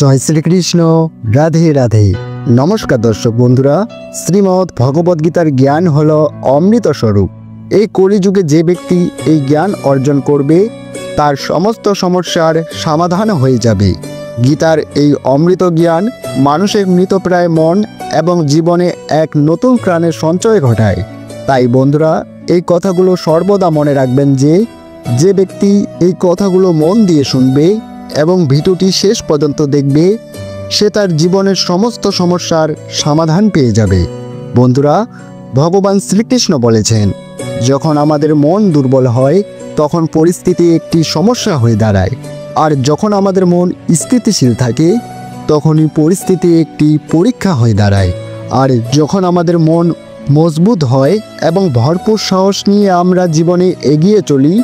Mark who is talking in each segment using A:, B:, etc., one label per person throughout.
A: জয় শ্রীকৃষ্ণ। রাধে রাধে। নমস্কার দর্শক বন্ধুরা, শ্রীমদ্ ভগবদ্গীতার জ্ঞান হল অমৃত স্বরূপ। এই কলিযুগে যে ব্যক্তি এই জ্ঞান অর্জন করবে তার সমস্ত সমস্যার সমাধান হয়ে যাবে। গীতার এই অমৃত জ্ঞান মানুষের মৃতপ্রায় মন এবং জীবনে এক নতুন প্রাণের সঞ্চয় ঘটায়। তাই বন্ধুরা, এই কথাগুলো সর্বদা মনে রাখবেন যে ব্যক্তি এই কথাগুলো মন দিয়ে শুনবে এবং ভিডিওটি শেষ পর্যন্ত দেখবে সে তার জীবনের সমস্ত সমস্যার সমাধান পেয়ে যাবে। বন্ধুরা, ভগবান শ্রীকৃষ্ণ বলেছেন, যখন আমাদের মন দুর্বল হয় তখন পরিস্থিতি একটি সমস্যা হয়ে দাঁড়ায়, আর যখন আমাদের মন স্থিতিশীল থাকে তখনই পরিস্থিতি একটি পরীক্ষা হয়ে দাঁড়ায়। আর যখন আমাদের মন মজবুত হয় এবং ভরপুর সাহস নিয়ে আমরা জীবনে এগিয়ে চলি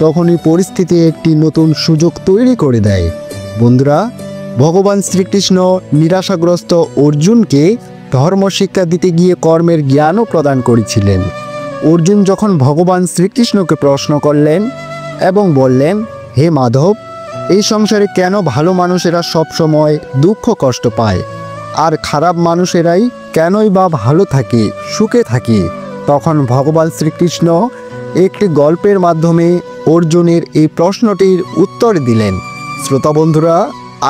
A: তখনই পরিস্থিতি একটি নতুন সুযোগ তৈরি করে দেয়। বন্ধুরা, ভগবান শ্রীকৃষ্ণ নিরাশাগ্রস্ত অর্জুনকে ধর্ম শিক্ষা দিতে গিয়ে কর্মের জ্ঞানও প্রদান করেছিলেন। অর্জুন যখন ভগবান শ্রীকৃষ্ণকে প্রশ্ন করলেন এবং বললেন, হে মাধব, এই সংসারে কেন ভালো মানুষেরা সবসময় দুঃখ কষ্ট পায় আর খারাপ মানুষেরাই কেনই বা ভালো থাকে, সুখে থাকে? তখন ভগবান শ্রীকৃষ্ণ একটি গল্পের মাধ্যমে অর্জুনের এই প্রশ্নটির উত্তর দিলেন। শ্রোতা বন্ধুরা,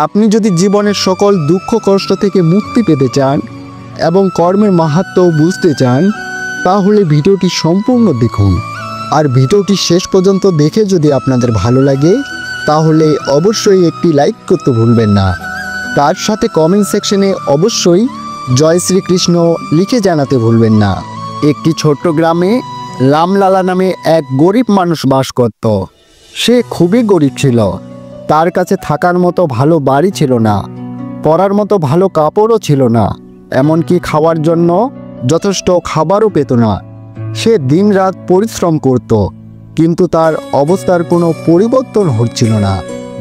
A: আপনি যদি জীবনের সকল দুঃখ কষ্ট থেকে মুক্তি পেতে চান এবং কর্মের মাহাত্ম্য বুঝতে চান তাহলে ভিডিওটি সম্পূর্ণ দেখুন। আর ভিডিওটি শেষ পর্যন্ত দেখে যদি আপনাদের ভালো লাগে তাহলে অবশ্যই একটি লাইক করতে ভুলবেন না। তার সাথে কমেন্ট সেকশনে অবশ্যই জয় শ্রীকৃষ্ণ লিখে জানাতে ভুলবেন না। একটি ছোট্ট গ্রামে রামলালা নামে এক গরিব মানুষ বাস করত। সে খুবই গরিব ছিল। তার কাছে থাকার মতো ভালো বাড়ি ছিল না, পরার মতো ভালো কাপড়ও ছিল না, এমনকি খাওয়ার জন্য যথেষ্ট খাবারও পেত না। সে দিনরাত পরিশ্রম করত, কিন্তু তার অবস্থার কোনো পরিবর্তন হচ্ছিল না।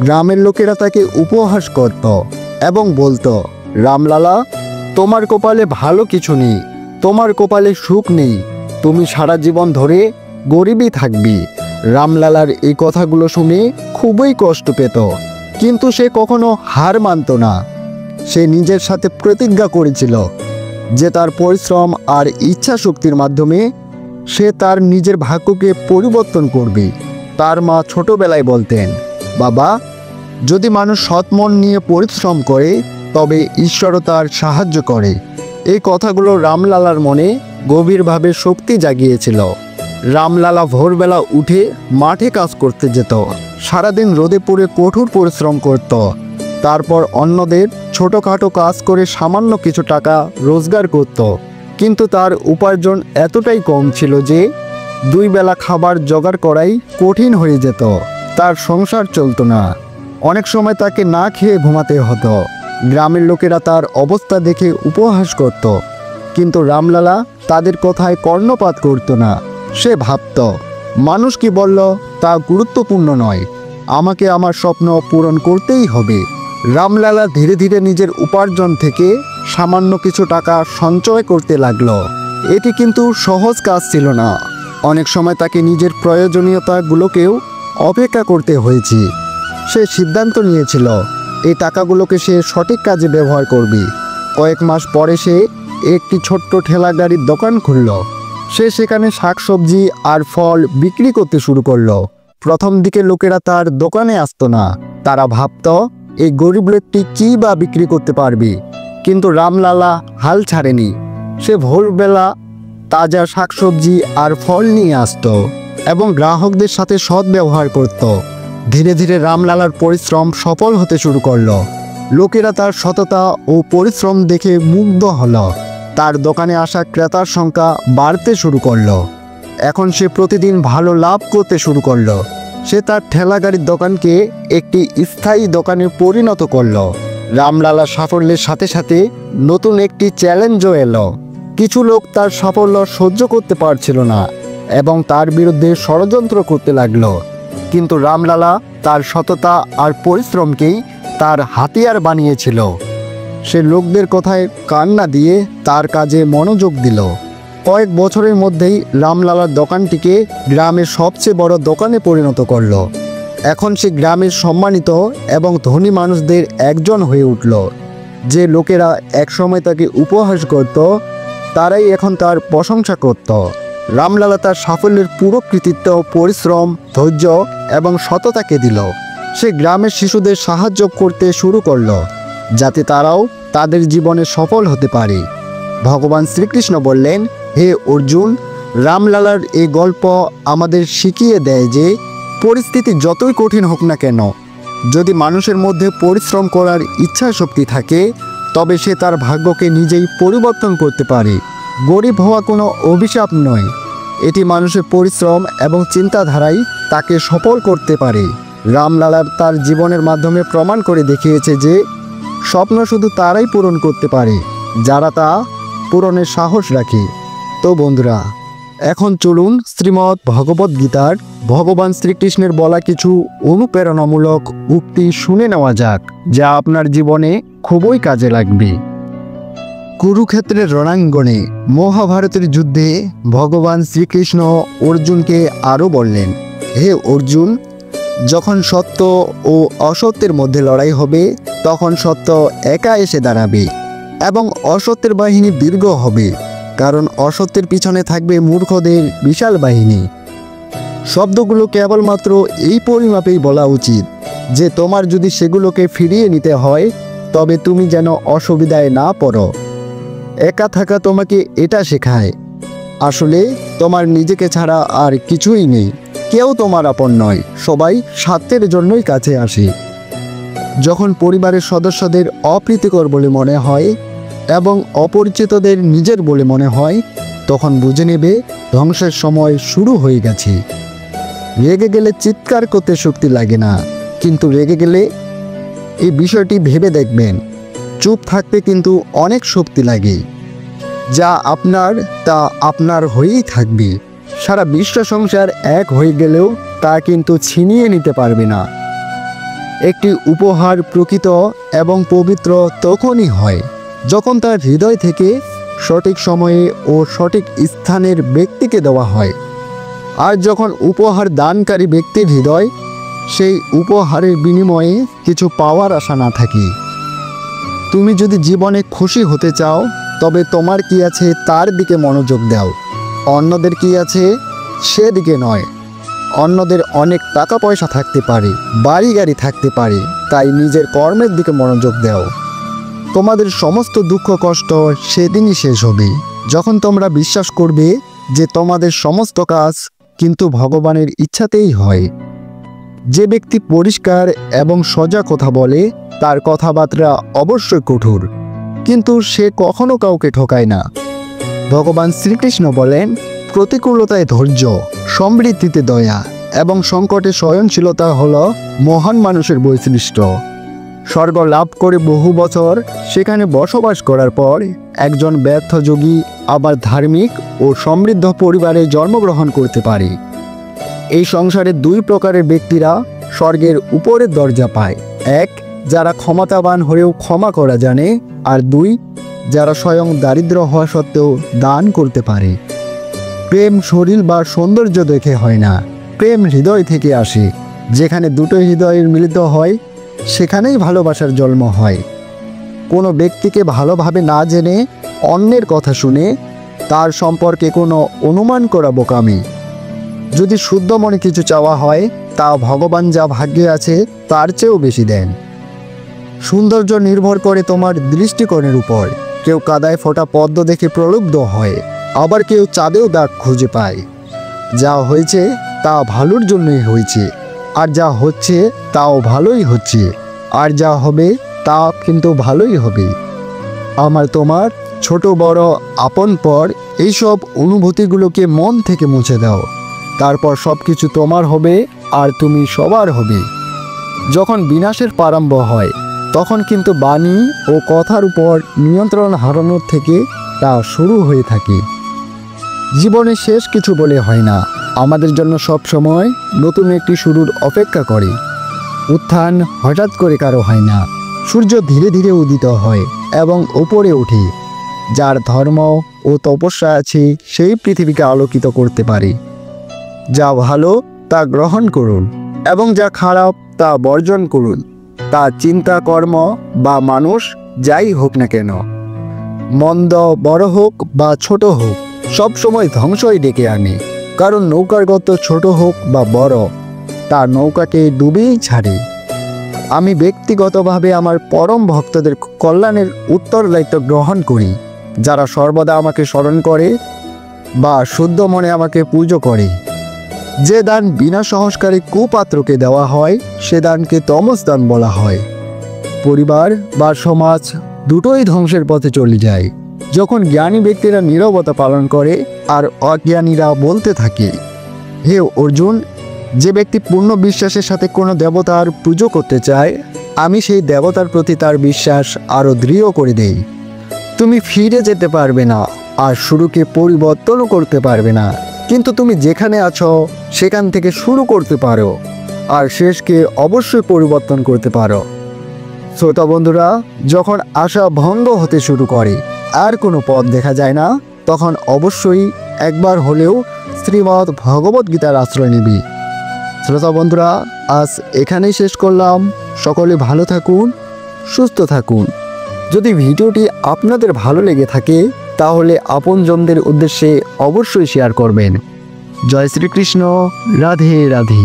A: গ্রামের লোকেরা তাকে উপহাস করত এবং বলতো, রামলালা, তোমার কপালে ভালো কিছু নেই, তোমার কপালে সুখ নেই, তুমি সারা জীবন ধরে গরিবই থাকবি। রামলালার এই কথাগুলো শুনে খুবই কষ্ট পেত, কিন্তু সে কখনো হার মানত না। সে নিজের সাথে প্রতিজ্ঞা করেছিল যে তার পরিশ্রম আর ইচ্ছা শক্তির মাধ্যমে সে তার নিজের ভাগ্যকে পরিবর্তন করবে। তার মা ছোটবেলায় বলতেন, বাবা, যদি মানুষ সৎ মন নিয়ে পরিশ্রম করে তবে ঈশ্বরও তার সাহায্য করে। এই কথাগুলো রামলালার মনে গভীরভাবে শক্তি জাগিয়েছিল। রামলালা ভোরবেলা উঠে মাঠে কাজ করতে যেত, সারাদিন রোদে পুড়ে কঠোর পরিশ্রম করত। তারপর অন্যদের ছোটোখাটো কাজ করে সামান্য কিছু টাকা রোজগার করত। কিন্তু তার উপার্জন এতটাই কম ছিল যে 2 বেলা খাবার জোগাড় করাই কঠিন হয়ে যেত। তার সংসার চলতো না, অনেক সময় তাকে না খেয়ে ঘুমাতে হতো। গ্রামের লোকেরা তার অবস্থা দেখে উপহাস করত, কিন্তু রামলালা তাদের কথায় কর্ণপাত করত না। সে ভাবত, মানুষ কি বলল তা গুরুত্বপূর্ণ নয়, আমাকে আমার স্বপ্ন পূরণ করতেই হবে। রামলালা ধীরে ধীরে নিজের উপার্জন থেকে সামান্য কিছু টাকা সঞ্চয় করতে লাগলো। এটি কিন্তু সহজ কাজ ছিল না। অনেক সময় তাকে নিজের প্রয়োজনীয়তাগুলোকেও অপেক্ষা করতে হয়েছে। সে সিদ্ধান্ত নিয়েছিল এই টাকাগুলোকে সে সঠিক কাজে ব্যবহার করবে। কয়েক মাস পরে সে একটি ছোট্ট ঠেলা গাড়ির দোকান খুলল। সে সেখানে শাকসবজি আর ফল বিক্রি করতে শুরু করলো। প্রথম দিকে লোকেরা তার দোকানে আসতো না, তারা ভাবত এই গরিব লোকটি কী বা বিক্রি করতে পারবে। কিন্তু রামলালা হাল ছাড়েনি। সে ভোরবেলা তাজা শাকসবজি আর ফল নিয়ে আসতো এবং গ্রাহকদের সাথে সৎ ব্যবহার করত। ধীরে ধীরে রামলালার পরিশ্রম সফল হতে শুরু করলো। লোকেরা তার সততা ও পরিশ্রম দেখে মুগ্ধ হলো। তার দোকানে আসা ক্রেতার সংখ্যা বাড়তে শুরু করলো। এখন সে প্রতিদিন ভালো লাভ করতে শুরু করলো। সে তার ঠেলাগাড়ির দোকানকে একটি স্থায়ী দোকানে পরিণত করলো। রামলালার সাফল্যের সাথে সাথে নতুন একটি চ্যালেঞ্জও এলো। কিছু লোক তার সাফল্য সহ্য করতে পারছিল না এবং তার বিরুদ্ধে ষড়যন্ত্র করতে লাগলো। কিন্তু রামলালা তার সততা আর পরিশ্রমকেই তার হাতিয়ার বানিয়েছিল। সে লোকদের কথায় কান না দিয়ে তার কাজে মনোযোগ দিল। কয়েক বছরের মধ্যেই রামলালার দোকানটিকে গ্রামের সবচেয়ে বড় দোকানে পরিণত করল। এখন সে গ্রামের সম্মানিত এবং ধনী মানুষদের একজন হয়ে উঠল। যে লোকেরা একসময় তাকে উপহাস করত তারাই এখন তার প্রশংসা করত। রামলালা তার সাফল্যের পুরো কৃতিত্ব পরিশ্রম, ধৈর্য এবং সততাকে দিল। সে গ্রামের শিশুদের সাহায্য করতে শুরু করল যাতে তারাও তাদের জীবনে সফল হতে পারে। ভগবান শ্রীকৃষ্ণ বললেন, হে অর্জুন, রামলালার এই গল্প আমাদের শিখিয়ে দেয় যে পরিস্থিতি যতই কঠিন হোক না কেন, যদি মানুষের মধ্যে পরিশ্রম করার ইচ্ছা শক্তি থাকে তবে সে তার ভাগ্যকে নিজেই পরিবর্তন করতে পারে। গরিব হওয়া কোনো অভিশাপ নয়, এটি মানুষের পরিশ্রম এবং চিন্তাধারাই তাকে সফল করতে পারে। রামলালার তার জীবনের মাধ্যমে প্রমাণ করে দেখিয়েছে যে স্বপ্ন শুধু তারাই পূরণ করতে পারে যারা তা পূরণের সাহস রাখে। তো বন্ধুরা, এখন চলুন শ্রীমদ্ ভগবদ্ গীতার ভগবান শ্রীকৃষ্ণের বলা কিছু অনুপ্রেরণামূলক উক্তি শুনে নেওয়া যাক, যা আপনার জীবনে খুবই কাজে লাগবে। কুরুক্ষেত্রের রণাঙ্গনে মহাভারতের যুদ্ধে ভগবান শ্রীকৃষ্ণ অর্জুনকে আরও বললেন, হে অর্জুন, যখন সত্য ও অসত্যের মধ্যে লড়াই হবে তখন সত্য একা এসে দাঁড়াবে এবং অসত্যের বাহিনী দীর্ঘ হবে, কারণ অসত্যের পিছনে থাকবে মূর্খদের বিশাল বাহিনী। শব্দগুলো কেবলমাত্র এই পরিমাপেই বলা উচিত যে তোমার যদি সেগুলোকে ফিরিয়ে নিতে হয় তবে তুমি যেন অসুবিধায় না পড়ো। একা থাকা তোমাকে এটা শেখায়, আসলে তোমার নিজেকে ছাড়া আর কিছুই নেই, কেউ তোমার আপন নয়, সবাই স্বার্থের জন্যই কাছে আসে। যখন পরিবারের সদস্যদের অপ্রীতিকর বলে মনে হয় এবং অপরিচিতদের নিজের বলে মনে হয় তখন বুঝে নেবে ধ্বংসের সময় শুরু হয়ে গেছে। রেগে গেলে চিৎকার করতে শক্তি লাগে না, কিন্তু রেগে গেলে এই বিষয়টি ভেবে দেখবেন চুপ থাকতে কিন্তু অনেক শক্তি লাগে। যা আপনার তা আপনার হয়েই থাকবে। সারা বিশ্ব সংসার এক হয়ে গেলেও তা কিন্তু ছিনিয়ে নিতে পারবে না। একটি উপহার প্রকৃত এবং পবিত্র তখনই হয় যখন তার হৃদয় থেকে সঠিক সময়ে ও সঠিক স্থানের ব্যক্তিকে দেওয়া হয়। আর যখন উপহার দানকারী ব্যক্তির হৃদয় সেই উপহারের বিনিময়ে কিছু পাওয়ার আশা না থাকে। তুমি যদি জীবনে খুশি হতে চাও তবে তোমার কি আছে তার দিকে মনোযোগ দাও, অন্যদের কি আছে সেদিকে নয়। অন্যদের অনেক টাকা পয়সা থাকতে পারে, বাড়ি গাড়ি থাকতে পারে, তাই নিজের কর্মের দিকে মনোযোগ দাও। তোমাদের সমস্ত দুঃখ কষ্ট সেদিনই শেষ হবে যখন তোমরা বিশ্বাস করবে যে তোমাদের সমস্ত কাজ কিন্তু ভগবানের ইচ্ছাতেই হয়। যে ব্যক্তি পরিষ্কার এবং সোজা কথা বলে তার কথাবার্তা অবশ্যই কঠোর, কিন্তু সে কখনো কাউকে ঠকায় না। ভগবান শ্রীকৃষ্ণ বলেন, প্রতিকূলতায় ধৈর্য, সমৃদ্ধিতে দয়া এবং সংকটে সহনশীলতা হল মহান মানুষের বৈশিষ্ট্য। স্বর্গ লাভ করে বহু বছর সেখানে বসবাস করার পর একজন ব্যর্থ যোগী আবার ধার্মিক ও সমৃদ্ধ পরিবারে জন্মগ্রহণ করতে পারে। এই সংসারে দুই প্রকারের ব্যক্তিরা স্বর্গের উপরের দরজা পায়, এক যারা ক্ষমতাবান হয়েও ক্ষমা করা জানে, আর দুই যারা স্বয়ং দারিদ্র হওয়া সত্ত্বেও দান করতে পারে। প্রেম শরীর বা সৌন্দর্য দেখে হয় না, প্রেম হৃদয় থেকে আসে। যেখানে দুটো হৃদয়ের মিলিত হয় সেখানেই ভালোবাসার জন্ম হয়। কোনো ব্যক্তিকে ভালোভাবে না জেনে অন্যের কথা শুনে তার সম্পর্কে কোনো অনুমান করা বোকামি। যদি শুদ্ধ মনে কিছু চাওয়া হয় তা ভগবান যা ভাগ্যে আছে তার চেয়েও বেশি দেন। সৌন্দর্য নির্ভর করে তোমার দৃষ্টিকোণের উপর। কেউ কাদায় ফোটা পদ্ম দেখে প্রলুব্ধ হয়, আবার কেউ চাঁদেও দাগ খুঁজে পায়। যা হয়েছে তা ভালোর জন্যই হয়েছে, আর যা হচ্ছে তাও ভালোই হচ্ছে, আর যা হবে তা কিন্তু ভালোই হবে। আমার তোমার ছোট বড় আপন পর এইসব অনুভূতিগুলোকে মন থেকে মুছে দাও, তারপর সব কিছু তোমার হবে আর তুমি সবার হবে। যখন বিনাশের প্রারম্ভ হয় তখন কিন্তু বাণী ও কথার উপর নিয়ন্ত্রণ হারানোর থেকে তা শুরু হয়ে থাকে। জীবনে শেষ কিছু বলে হয় না, আমাদের জন্য সব সময় নতুন একটি শুরুর অপেক্ষা করে। উত্থান হঠাৎ করে কারো হয় না, সূর্য ধীরে ধীরে উদিত হয় এবং উপরে ওঠে। যার ধর্ম ও তপস্যা আছে সেই পৃথিবীকে আলোকিত করতে পারে। যা ভালো তা গ্রহণ করুন, এবং যা খারাপ তা বর্জন করুন। তা চিন্তা, কর্ম বা মানুষ যাই হোক না কেন, মন্দ বড় হোক বা ছোট হোক, সব সময় ধ্বংসই ডেকে আনে। কারণ নৌকার গর্ত ছোট হোক বা বড়, তার নৌকাকে ডুবেই ছাড়ে। আমি ব্যক্তিগতভাবে আমার পরম ভক্তদের কল্যাণের উত্তরদায়িত্ব গ্রহণ করি, যারা সর্বদা আমাকে স্মরণ করে বা শুদ্ধ মনে আমাকে পুজো করে। যে দান বিনা সংস্কারে কুপাত্রকে দেওয়া হয়, সে দানকে তমস দান বলা হয়। পরিবার বা সমাজ দুটোই ধ্বংসের পথে চলে যায় যখন জ্ঞানী ব্যক্তিরা নীরবতা পালন করে আর অজ্ঞানীরা বলতে থাকে। হে অর্জুন, যে ব্যক্তি পূর্ণ বিশ্বাসের সাথে কোনো দেবতার পুজো করতে চায়, আমি সেই দেবতার প্রতি তার বিশ্বাস আরও দৃঢ় করে দেই। তুমি ফিরে যেতে পারবে না আর শুরুকে পরিবর্তনও করতে পারবে না, কিন্তু তুমি যেখানে আছো সেখান থেকে শুরু করতে পারো আর শেষকে অবশ্যই পরিবর্তন করতে পারো। শ্রোতা বন্ধুরা, যখন আশা ভঙ্গ হতে শুরু করে আর কোনো পথ দেখা যায় না, তখন অবশ্যই একবার হলেও শ্রীমদ্ ভগবদ্গীতার আশ্রয় নিবি। শ্রোতা বন্ধুরা, আজ এখানেই শেষ করলাম। সকলে ভালো থাকুন, সুস্থ থাকুন। যদি ভিডিওটি আপনাদের ভালো লেগে থাকে তাহলে আপনজনদের উদ্দেশ্যে অবশ্যই শেয়ার করবেন। জয় শ্রীকৃষ্ণ। রাধে রাধে।